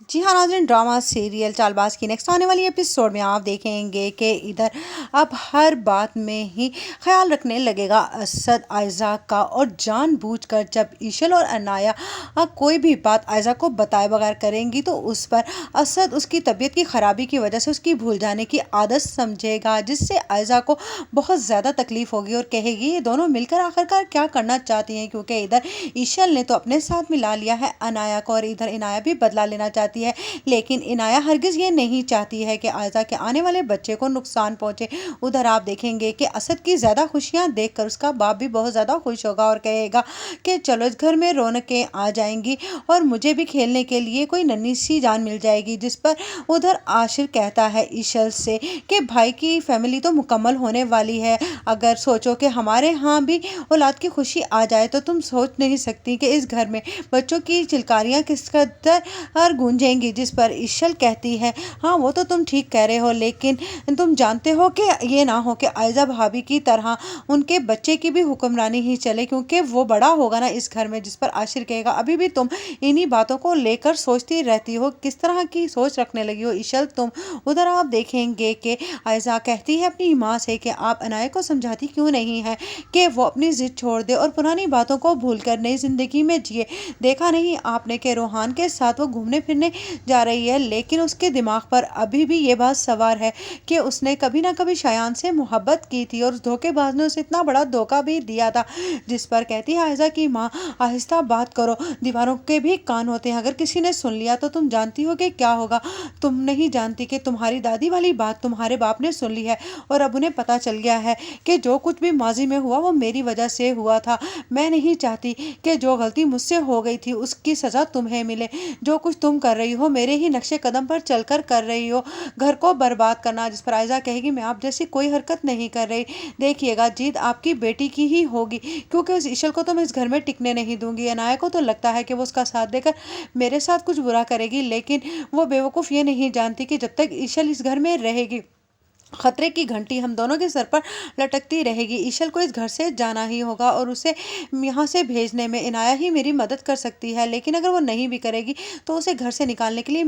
जी हाँ नाज़रीन, drama serial Chaalbaaz की नेक्स्ट आने वाली एपिसोड में आप देखेंगे कि इधर अब हर बात में ही ख्याल रखने लगेगा असद आयज़ा का, और जानबूझकर जब ईशल और अनाया कोई भी बात आयज़ा को बताए बगैर करेंगी तो उस पर असद उसकी तबीयत की ख़राबी की वजह से उसकी भूल जाने की आदत समझेगा, जिससे आयज़ा को बहुत ज़्यादा तकलीफ़ होगी और कहेगी ये दोनों मिलकर आखिरकार क्या करना चाहती हैं, क्योंकि इधर ईशल ने तो अपने साथ मिला लिया है अनाया को और इधर इनाया भी बदला लेना चाहती है। लेकिन इनाया हरगिज़ ये नहीं चाहती है कि आयज़ा के आने वाले बच्चे को नुकसान पहुंचे। उधर आप देखेंगे कि असद की ज़्यादा खुशियां देखकर उसका बाप भी बहुत ज़्यादा खुश होगा और कहेगा कि चलो इस घर में रौनकें आ जाएंगी और मुझे भी खेलने के लिए कोई नन्ही सी जान मिल जाएगी। जिस पर उधर आशिर कहता है ईशल से कि भाई की फैमिली तो मुकम्मल होने वाली है, अगर सोचो कि हमारे यहाँ भी औलाद की खुशी आ जाए तो तुम सोच नहीं सकती कि इस घर में बच्चों की चिल्कारियाँ किस कदर गूंजेंगी। जिस पर ईशल कहती है हाँ वो तो तुम ठीक कह रहे हो, लेकिन तुम जानते हो कि ये ना हो कि आयज़ा भाभी की तरह उनके बच्चे की भी हुक्मरानी ही चले, क्योंकि वो बड़ा होगा ना इस घर में। जिस पर आशिर कहेगा अभी भी तुम इन्हीं बातों को लेकर सोचती रहती हो, किस तरह की सोच रखने लगी हो ईशल तुम। उधर आप देखेंगे कि आयज़ा कहती है अपनी माँ से कि आप अनाया को समझाती क्यों नहीं है कि वो अपनी जिद छोड़ दे और पुरानी बातों को भूलकर नई जिंदगी में जिए। देखा नहीं आपने कि रोहान के साथ वो घूमने फिरने जा रही है, लेकिन उसके दिमाग पर अभी भी ये बात सवार है कि उसने कभी ना कभी शायान से मोहब्बत की थी और उस धोखेबाज ने उसे इतना बड़ा धोखा भी दिया था। जिस पर कहती है आयज़ा की माँ आहिस्ता बात करो, दीवारों के भी कान होते हैं, अगर किसी ने सुन लिया तो तुम जानती हो कि क्या होगा। तुम नहीं जानती कि तुम्हारी दादी वाली बात तुम्हारे बाप ने सुन ली है और अब उन्हें पता चल गया है कि जो कुछ भी माजी में हुआ वो मेरी वजह से हुआ था। मैं नहीं चाहती कि जो गलती मुझसे हो गई थी उसकी सज़ा तुम्हें मिले। जो कुछ तुम कर रही हो मेरे ही नक्शे कदम पर चलकर कर रही हो, घर को बर्बाद करना। जिस पर आयज़ा कहेगी मैं आप जैसी कोई हरकत नहीं कर रही, देखिएगा जीत आपकी बेटी की ही होगी, क्योंकि उस ईशल को तो मैं इस घर में टिकने नहीं दूंगी। अनाया को तो लगता है कि वो उसका साथ देकर मेरे साथ कुछ बुरा करेगी, लेकिन वो बेवकूफ़ ये नहीं जानती कि जब तक ईशल इस घर में रहेगी खतरे की घंटी हम दोनों के सर पर लटकती रहेगी। ईशल को इस घर से जाना ही होगा और उसे यहाँ से भेजने में इनाया ही मेरी मदद कर सकती है, लेकिन अगर वो नहीं भी करेगी तो उसे घर से निकालने के लिए